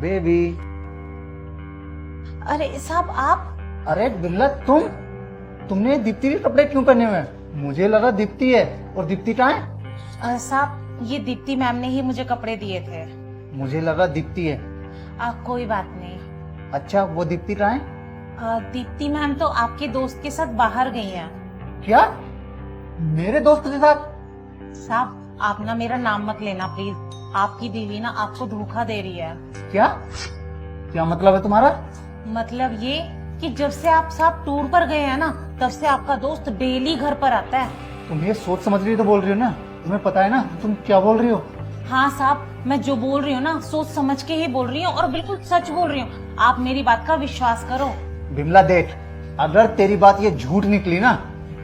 Baby. अरे साहब आप। अरे बिमला तुमने दीप्ति के कपड़े क्यों पहने हुए हैं? मुझे लगा दीप्ति है। और दीप्ति कहाँ है? साहब ये दीप्ति मैम ने ही मुझे कपड़े दिए थे। मुझे लगा दीप्ति है। कोई बात नहीं। अच्छा वो दीप्ति कहाँ है? दीप्ति मैम तो आपके दोस्त के साथ बाहर गई हैं। क्या? मेरे दोस्त के साथ? साहब आप ना मेरा नाम मत लेना प्लीज। आपकी बीवी ना आपको धोखा दे रही है। क्या क्या मतलब है तुम्हारा? मतलब ये कि जब से आप साहब टूर पर गए हैं ना, तब से आपका दोस्त डेली घर पर आता है। तुम ये सोच समझ रही तो बोल रही हो ना? तुम्हें पता है ना तुम क्या बोल रही हो? हाँ साहब, मैं जो बोल रही हूँ ना सोच समझ के ही बोल रही हूँ और बिल्कुल सच बोल रही हूँ। आप मेरी बात का विश्वास करो। बिमला देख, अगर तेरी बात ये झूठ निकली ना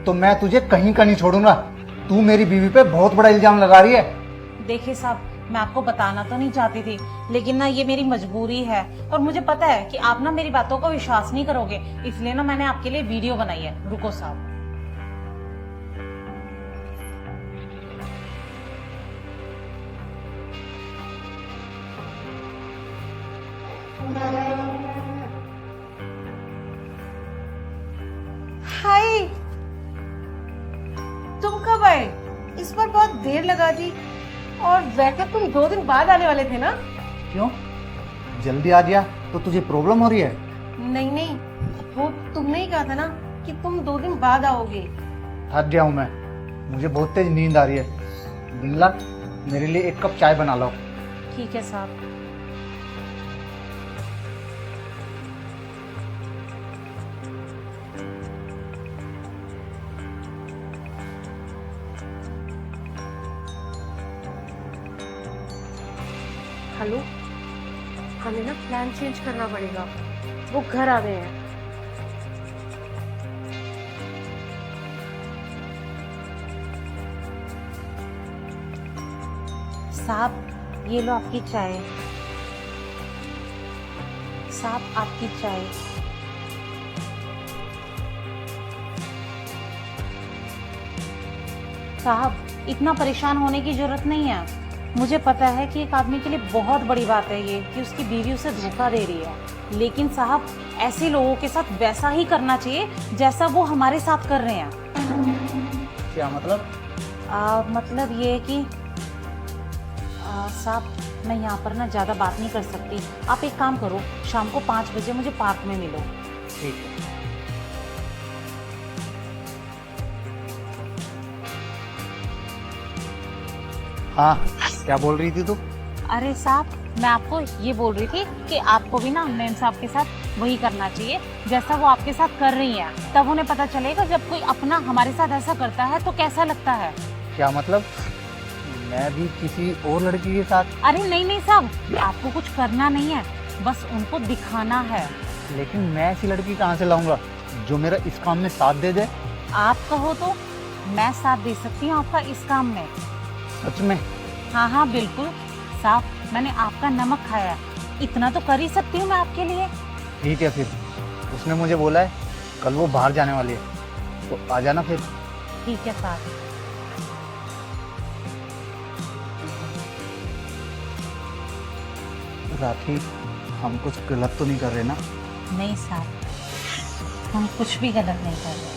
तो मैं तुझे कहीं का नहीं छोड़ूंगा। तू मेरी बीवी पे बहुत बड़ा इल्जाम लगा रही है। देखिए साहब, मैं आपको बताना तो नहीं चाहती थी, लेकिन ना ये मेरी मजबूरी है और मुझे पता है कि आप ना मेरी बातों का विश्वास नहीं करोगे, इसलिए ना मैंने आपके लिए वीडियो बनाई है। रुको साहब। हाय, तुम कब आए? इस पर बहुत देर लगा दी। और वैसे तुम 2 दिन बाद आने वाले थे ना? क्यों जल्दी आ गया तो तुझे प्रॉब्लम हो रही है? नहीं नहीं, वो तुमने ही कहा था ना कि तुम 2 दिन बाद आओगे। थक गया हूँ मैं, मुझे बहुत तेज नींद आ रही है। बिमला मेरे लिए 1 कप चाय बना लो। ठीक है साहब। हेलो, हमें ना प्लान चेंज करना पड़ेगा। वो घर आ गए हैं। साहब ये लो आपकी चाय। साहब आपकी चाय। साहब इतना परेशान होने की जरूरत नहीं है। मुझे पता है कि एक आदमी के लिए बहुत बड़ी बात है ये कि उसकी बीवी उसे धोखा दे रही है, लेकिन साहब ऐसे लोगों के साथ वैसा ही करना चाहिए जैसा वो हमारे साथ कर रहे हैं। क्या मतलब? मतलब ये है कि साहब मैं यहाँ पर ना ज़्यादा बात नहीं कर सकती। आप एक काम करो, शाम को 5 बजे मुझे पार्क में मिलो। ठीक है। हाँ क्या बोल रही थी तू? अरे साहब मैं आपको ये बोल रही थी कि आपको भी ना मेम साहब के साथ वही करना चाहिए जैसा वो आपके साथ कर रही हैं। तब उन्हें पता चलेगा जब कोई अपना हमारे साथ ऐसा करता है तो कैसा लगता है। क्या मतलब? मैं भी किसी और लड़की के साथ? अरे नहीं नहीं साहब, आपको कुछ करना नहीं है, बस उनको दिखाना है। लेकिन मैं ऐसी लड़की कहाँ से लाऊंगा जो मेरा इस काम में साथ दे दे? आप कहो तो मैं साथ दे सकती हूँ आपका इस काम में। सच में? हाँ हाँ बिल्कुल साहब, मैंने आपका नमक खाया है, इतना तो कर ही सकती हूँ मैं आपके लिए। ठीक है फिर, उसने मुझे बोला है कल वो बाहर जाने वाली है, तो आ जाना फिर। ठीक है साहब। राखी हम कुछ गलत तो नहीं कर रहे ना? नहीं साहब, हम कुछ भी गलत नहीं कर रहे।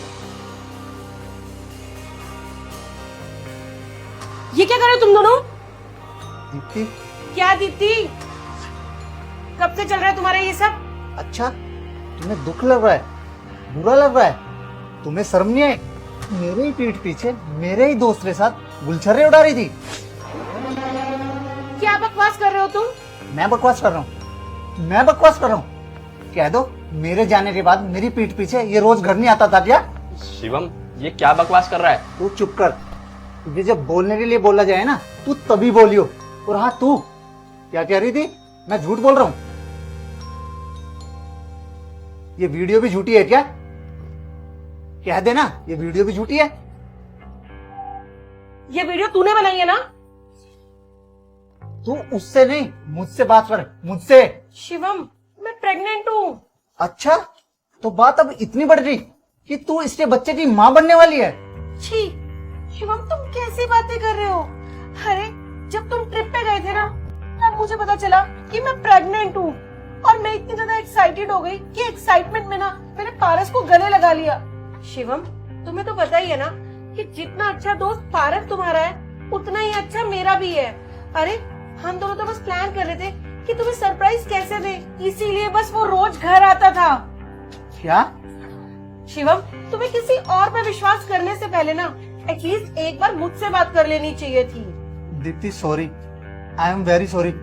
ये क्या कर रहे हो तुम दोनों? दीप्ति? क्या दीप्ति, कब से चल रहा है तुम्हारा ये सब? अच्छा तुम्हें दुख लग रहा है, बुरा लग रहा है? तुम्हें शर्म नहीं आई? मेरे ही पीठ पीछे मेरे ही दोस्त के साथ गुलछर्रे उड़ा रही थी। क्या बकवास कर रहे हो तुम? मैं बकवास कर रहा हूँ? मैं बकवास कर रहा हूँ? कह दो मेरे जाने के बाद मेरी पीठ पीछे ये रोज घर नहीं आता था क्या? शिवम ये क्या बकवास कर रहा है? तू चुप कर। तुझे जब बोलने के लिए बोला जाए ना तू तभी बोलियो। और हाँ तू क्या कह रही थी? मैं झूठ बोल रहा हूँ? ये वीडियो भी झूठी है क्या? कह देना ये वीडियो भी झूठी है। ये वीडियो तूने बनाई है ना? तू उससे नहीं मुझसे बात कर, मुझसे। शिवम मैं प्रेग्नेंट हूँ। अच्छा तो बात अब इतनी बढ़ गई कि तू इसके बच्चे की माँ बनने वाली है? छी शिवम, तुम कैसी बातें कर रहे हो? अरे जब तुम ट्रिप पे गए थे ना, तब मुझे पता चला कि मैं प्रेग्नेंट हूँ और मैं इतनी ज्यादा एक्साइटेड हो गई कि एक्साइटमेंट में ना मैंने पारस को गले लगा लिया। शिवम, तुम्हें तो पता ही है ना कि जितना अच्छा दोस्त पारस तुम्हारा है उतना ही अच्छा मेरा भी है। अरे हम दोनों तो बस प्लान कर रहे थे कि तुम्हें सरप्राइज कैसे दे, इसीलिए बस वो रोज घर आता था। क्या? शिवम, तुम्हें किसी और पे विश्वास करने से पहले ना एटलीस्ट एक बार मुझसे बात कर लेनी चाहिए थी। Deepti sorry, I am very sorry.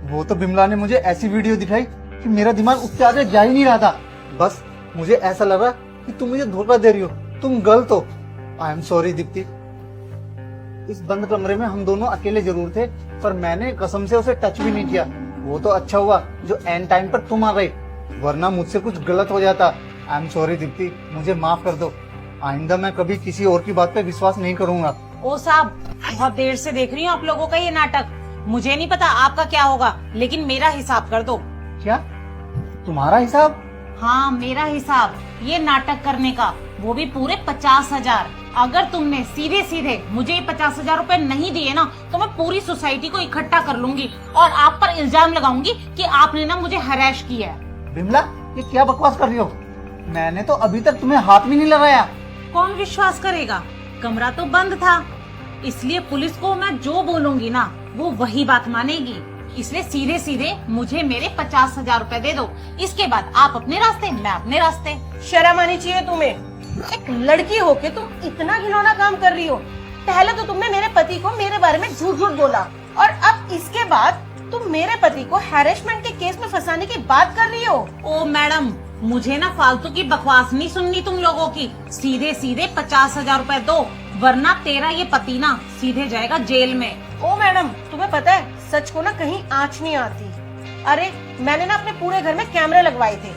वो तो बिमला ने मुझे ऐसी वीडियो दिखाई कि मेरा दिमाग उसके आगे जा ही नहीं रहा था। बस मुझे ऐसा लगा कि तुम मुझे धोखा दे रही हो, तुम गलत हो। I am sorry Deepti. इस बंद कमरे में हम दोनों अकेले जरूर थे, पर मैंने कसम से उसे टच भी नहीं किया। वो तो अच्छा हुआ जो एंड टाइम पर तुम आ गई, वरना मुझसे कुछ गलत हो जाता। आई एम सॉरी दीप्ति, मुझे माफ कर दो। आइंदा मैं कभी किसी और की बात पे विश्वास नहीं करूंगा। ओ साहब, बहुत देर से देख रही हूँ आप लोगों का ये नाटक। मुझे नहीं पता आपका क्या होगा, लेकिन मेरा हिसाब कर दो। क्या? तुम्हारा हिसाब? हाँ, मेरा हिसाब ये नाटक करने का, वो भी पूरे 50,000। अगर तुमने सीधे सीधे मुझे ये 50,000 रुपए नहीं दिए ना, तो मैं पूरी सोसाइटी को इकट्ठा कर लूंगी और आप पर इल्जाम लगाऊंगी कि आपने ना मुझे हराश किया है। बिमला, ये क्या बकवास कर रही हो? मैंने तो अभी तक तुम्हें हाथ भी नहीं लगाया। कौन विश्वास करेगा? कमरा तो बंद था, इसलिए पुलिस को मैं जो बोलूंगी ना वो वही बात मानेगी। इसलिए सीधे सीधे मुझे मेरे 50,000 रुपए दे दो। इसके बाद आप अपने रास्ते, मैं अपने रास्ते। शर्म आनी चाहिए तुम्हें। एक लड़की होके तुम इतना घिनौना काम कर रही हो। पहले तो तुमने मेरे पति को मेरे बारे में झूठ झूठ बोला और अब इसके बाद तुम मेरे पति को हैरेसमेंट के केस में फंसाने की बात कर रही हो। ओ मैडम, मुझे ना फालतू की बकवास नहीं सुननी तुम लोगों की। सीधे सीधे 50,000 रुपए दो, वरना तेरा ये पति ना सीधे जाएगा जेल में। ओ मैडम, तुम्हें पता है सच को ना कहीं आँच नहीं आती। अरे मैंने ना अपने पूरे घर में कैमरे लगवाए थे,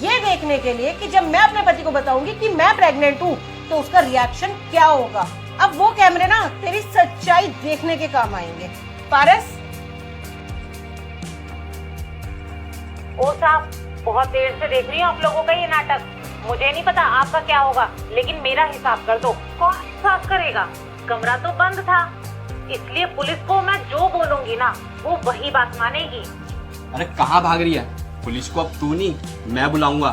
ये देखने के लिए कि जब मैं अपने पति को बताऊंगी कि मैं प्रेग्नेंट हूँ तो उसका रिएक्शन क्या होगा। अब वो कैमरे ना तेरी सच्चाई देखने के काम आएंगे। पारस। ओ साहब, बहुत देर से देख रही हूँ आप लोगों का ये नाटक। मुझे नहीं पता आपका क्या होगा, लेकिन मेरा हिसाब कर दो। कौन हिसाब करेगा? कमरा तो बंद था, इसलिए पुलिस को मैं जो बोलूंगी ना वो वही बात मानेगी। अरे कहाँ भाग रही है? पुलिस को अब तू नहीं, मैं बुलाऊंगा।